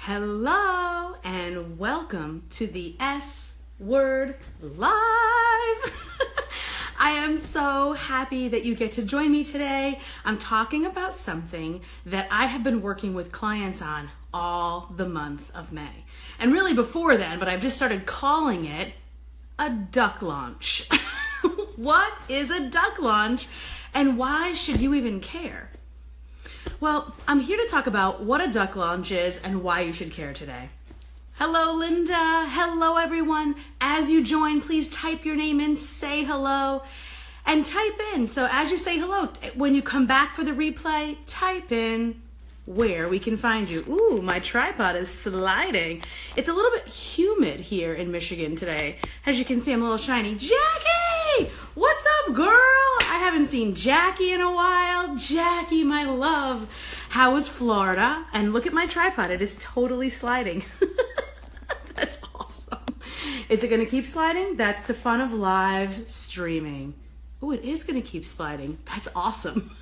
Hello and welcome to the S Word Live. I am so happy that you get to join me today. I'm talking about something that I have been working with clients on all the month of May. And really before then, but I've just started calling it a duck launch. What is a duck launch and why should you even care? Well, I'm here to talk about what a duck launch is and why you should care today. Hello, Linda. Hello, everyone. As you join, please type your name in, say hello, and type in. So as you say hello, when you come back for the replay, type in where we can find you. Ooh, my tripod is sliding. It's a little bit humid here in Michigan today. As you can see, I'm a little shiny. Jackie! What's up, girl? I haven't seen Jackie in a while. Jackie, my love. How was Florida? And look at my tripod. It is totally sliding. That's awesome. Is it going to keep sliding? That's the fun of live streaming. Oh, it is going to keep sliding. That's awesome.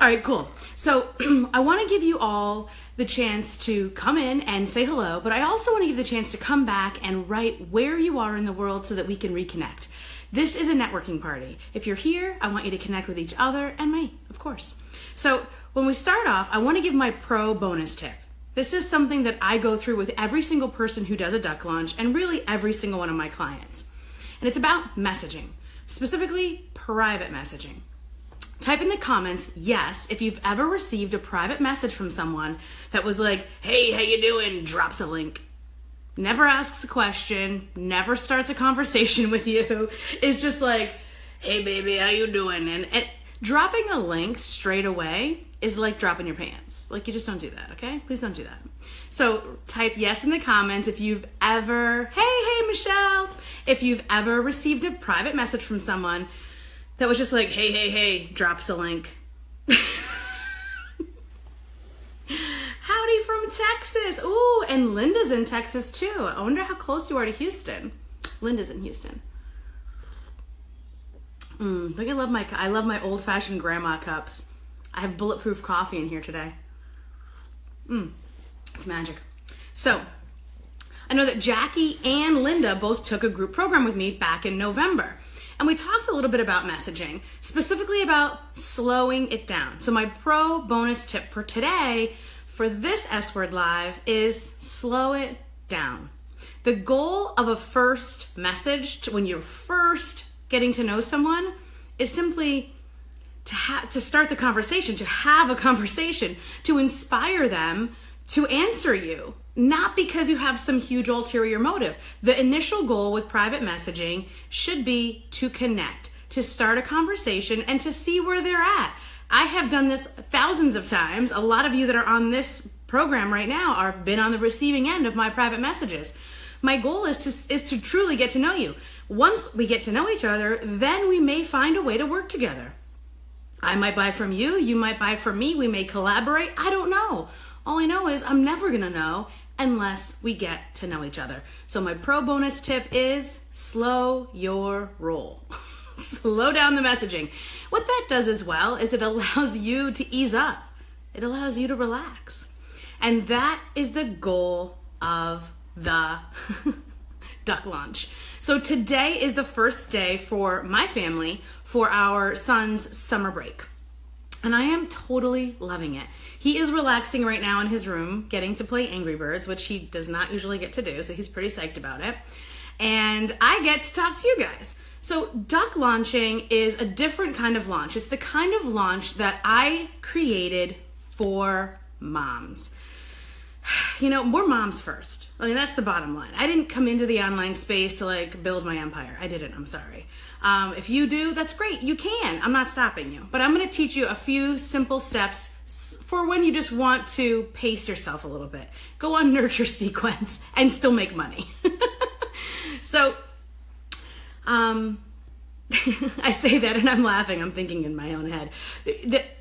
All right, cool. So I want to give you all the chance to come in and say hello, but I also want to give the chance to come back and write where you are in the world so that we can reconnect. This is a networking party. If you're here, I want you to connect with each other and me, of course. So when we start off, I want to give my pro bonus tip. This is something that I go through with every single person who does a duck launch and really every single one of my clients. And it's about messaging, specifically private messaging. Type in the comments, yes, if you've ever received a private message from someone that was like, hey, how you doing? Drops a link. Never asks a question, never starts a conversation with you. It's just like, hey, baby, how you doing? And dropping a link straight away is like dropping your pants. Like, you just don't do that, okay? Please don't do that. So type yes in the comments if you've ever, hey, Michelle, if you've ever received a private message from someone that was just like, hey, drops a link. Howdy from Texas. Ooh, and Linda's in Texas too. I wonder how close you are to Houston. Linda's in Houston. Look, I love my old-fashioned grandma cups. I have bulletproof coffee in here today. It's magic. So, I know that Jackie and Linda both took a group program with me back in November. And we talked a little bit about messaging, specifically about slowing it down. So my pro bonus tip for today, for this S Word Live, is slow it down. The goal of a first message, when you're first getting to know someone, is simply to start the conversation, to have a conversation, to inspire them to answer you. Not because you have some huge ulterior motive. The initial goal with private messaging should be to connect, to start a conversation, and to see where they're at. I have done this thousands of times. A lot of you that are on this program right now have been on the receiving end of my private messages. My goal is to truly get to know you. Once we get to know each other, then we may find a way to work together. I might buy from you, you might buy from me, we may collaborate. I don't know. All I know is I'm never gonna know unless we get to know each other. So my pro bonus tip is slow your roll. Slow down the messaging. What that does as well is it allows you to ease up. It allows you to relax. And that is the goal of the duck launch. So today is the first day for my family for our son's summer break. And I am totally loving it. He is relaxing right now in his room, getting to play Angry Birds, which he does not usually get to do, so he's pretty psyched about it. And I get to talk to you guys. So duck launching is a different kind of launch. It's the kind of launch that I created for moms. You know, we're moms first. I mean, that's the bottom line. I didn't come into the online space to like build my empire. I didn't, I'm sorry. If you do, that's great. You can. I'm not stopping you. But I'm going to teach you a few simple steps for when you just want to pace yourself a little bit. Go on nurture sequence and still make money. So, I say that and I'm laughing. I'm thinking in my own head.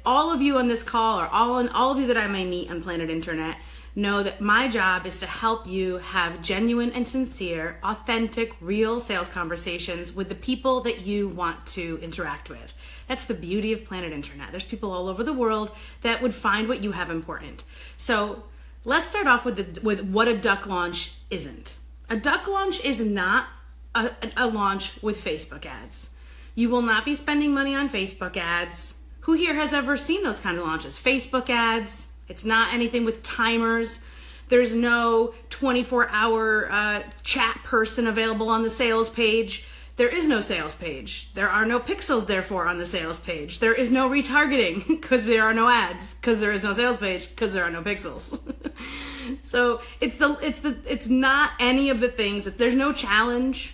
All of you on this call, or all of you that I may meet on planet internet, know that my job is to help you have genuine and sincere, authentic, real sales conversations with the people that you want to interact with. That's the beauty of planet internet. There's people all over the world that would find what you have important. So let's start off with what a duck launch isn't. A duck launch is not a launch with Facebook ads. You will not be spending money on Facebook ads. Who here has ever seen those kind of launches? Facebook ads. It's not anything with timers. There's no 24-hour chat person available on the sales page. There is no sales page. There are no pixels, therefore, on the sales page. There is no retargeting because there are no ads, because there is no sales page, because there are no pixels. So it's not any of the things. There's no challenge.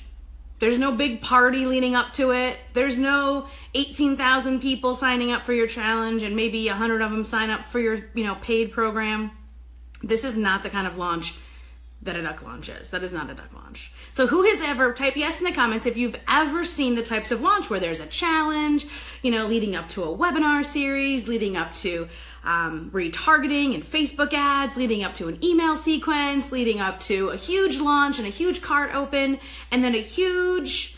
There's no big party leading up to it. There's no 18,000 people signing up for your challenge and maybe 100 of them sign up for your paid program. This is not the kind of launch that a duck launch is. That is not a duck launch. So who has ever, type yes in the comments if you've ever seen the types of launch where there's a challenge, leading up to a webinar series, leading up to retargeting and Facebook ads, leading up to an email sequence, leading up to a huge launch and a huge cart open, and then a huge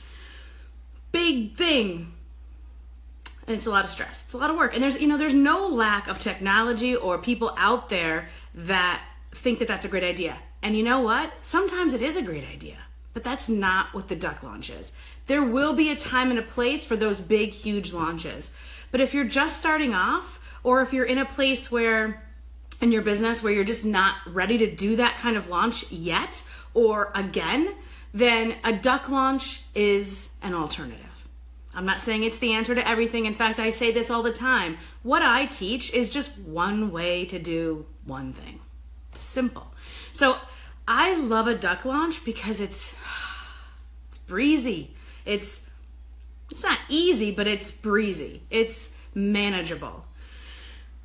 big thing. And it's a lot of stress. It's a lot of work. And there's no lack of technology or people out there that think that that's a great idea. And you know what? Sometimes it is a great idea, but that's not what the duck launch is. There will be a time and a place for those big, huge launches. But if you're just starting off, or if you're in a place where in your business where you're just not ready to do that kind of launch yet or again, then a duck launch is an alternative. I'm not saying it's the answer to everything. In fact, I say this all the time. What I teach is just one way to do one thing. It's simple. So I love a duck launch because it's breezy. It's not easy, but it's breezy. It's manageable.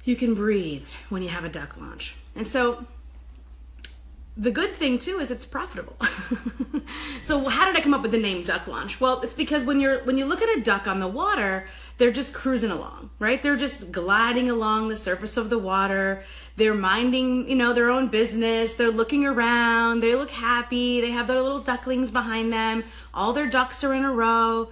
You can breathe when you have a duck launch. And so the good thing too is it's profitable. So how did I come up with the name duck launch? Well, it's because when you look at a duck on the water, they're just cruising along, right? They're just gliding along the surface of the water. They're minding, their own business. They're looking around. They look happy. They have their little ducklings behind them. All their ducks are in a row,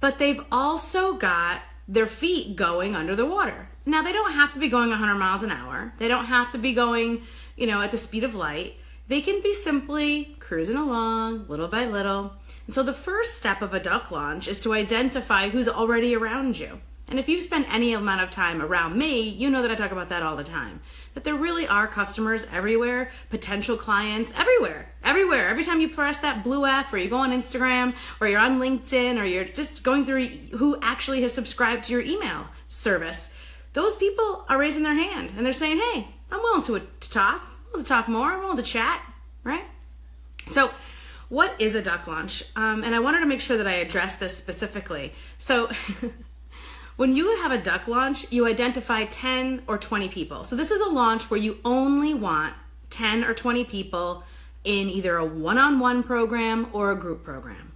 but they've also got their feet going under the water. Now, they don't have to be going 100 miles an hour. They don't have to be going, at the speed of light. They can be simply cruising along little by little. And so the first step of a duck launch is to identify who's already around you. And if you've spent any amount of time around me, you know that I talk about that all the time. That there really are customers everywhere, potential clients everywhere. Every time you press that blue F or you go on Instagram or you're on LinkedIn or you're just going through who actually has subscribed to your email service, those people are raising their hand and they're saying, hey, I'm willing to talk. I'm willing to talk more. I'm willing to chat, right? So what is a duck launch? And I wanted to make sure that I address this specifically. So when you have a duck launch, you identify 10 or 20 people. So this is a launch where you only want 10 or 20 people in either a one-on-one program or a group program.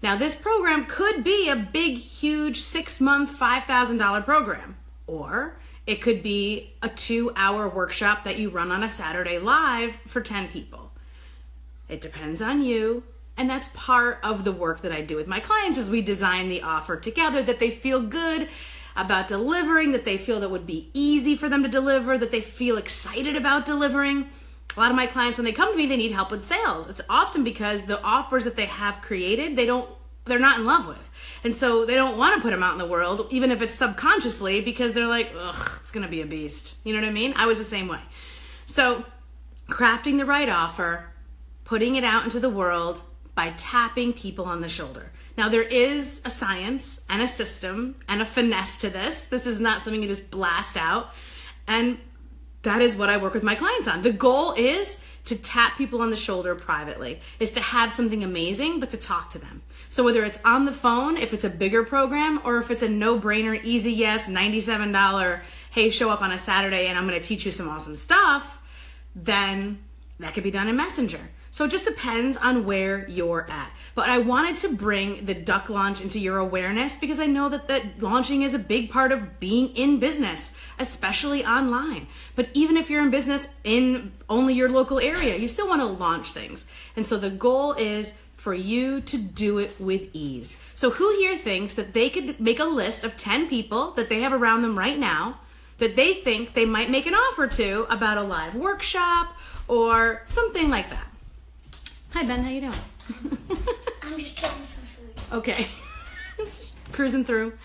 Now this program could be a big, huge 6-month, $5,000 program, or it could be a 2-hour workshop that you run on a Saturday live for 10 people. It depends on you. And that's part of the work that I do with my clients is we design the offer together that they feel good about delivering, that they feel that would be easy for them to deliver, that they feel excited about delivering. A lot of my clients, when they come to me, they need help with sales. It's often because the offers that they have created, they're not in love with. And so they don't want to put them out in the world, even if it's subconsciously, because they're like, ugh, it's going to be a beast. You know what I mean? I was the same way. So crafting the right offer, putting it out into the world by tapping people on the shoulder. Now there is a science and a system and a finesse to this. This is not something you just blast out. And that is what I work with my clients on. The goal is to tap people on the shoulder privately, is to have something amazing, but to talk to them. So whether it's on the phone, if it's a bigger program, or if it's a no-brainer, easy yes, $97, hey, show up on a Saturday and I'm gonna teach you some awesome stuff, then that could be done in Messenger. So it just depends on where you're at. But I wanted to bring the duck launch into your awareness because I know that launching is a big part of being in business, especially online. But even if you're in business in only your local area, you still want to launch things. And so the goal is for you to do it with ease. So who here thinks that they could make a list of 10 people that they have around them right now that they think they might make an offer to about a live workshop or something like that. Hi, Ben. How you doing? I'm just getting some food. Okay. Just cruising through.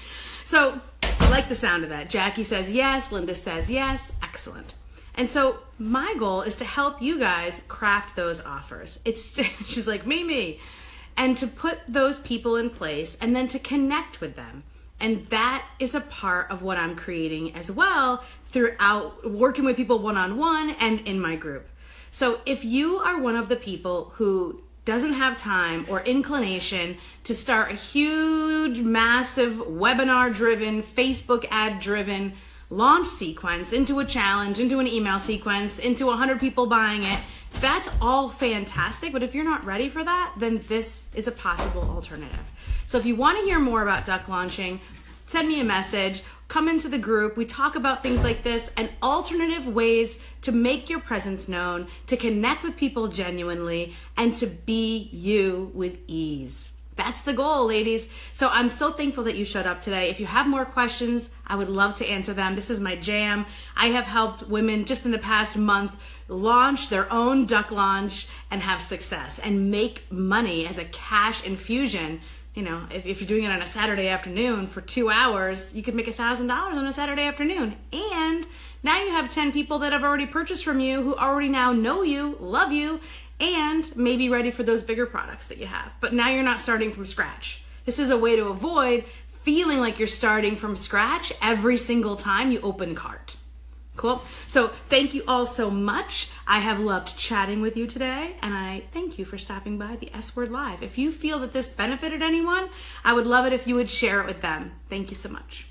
So I like the sound of that. Jackie says yes. Linda says yes. Excellent. And so my goal is to help you guys craft those offers. She's like, me. And to put those people in place and then to connect with them. And that is a part of what I'm creating as well throughout working with people one-on-one and in my group. So if you are one of the people who doesn't have time or inclination to start a huge, massive, webinar-driven, Facebook ad-driven launch sequence into a challenge, into an email sequence, into 100 people buying it, that's all fantastic. But if you're not ready for that, then this is a possible alternative. So if you want to hear more about duck launching, send me a message. Come into the group. We talk about things like this and alternative ways to make your presence known, to connect with people genuinely, and to be you with ease. That's the goal, ladies. So I'm so thankful that you showed up today. If you have more questions, I would love to answer them. This is my jam. I have helped women just in the past month launch their own duck launch and have success and make money as a cash infusion. You know, if you're doing it on a Saturday afternoon for 2 hours, you could make $1,000 on a Saturday afternoon. And now you have 10 people that have already purchased from you who already now know you, love you, and may be ready for those bigger products that you have. But now you're not starting from scratch. This is a way to avoid feeling like you're starting from scratch every single time you open cart. Cool. So thank you all so much. I have loved chatting with you today, and I thank you for stopping by the S Word Live. If you feel that this benefited anyone, I would love it if you would share it with them. Thank you so much.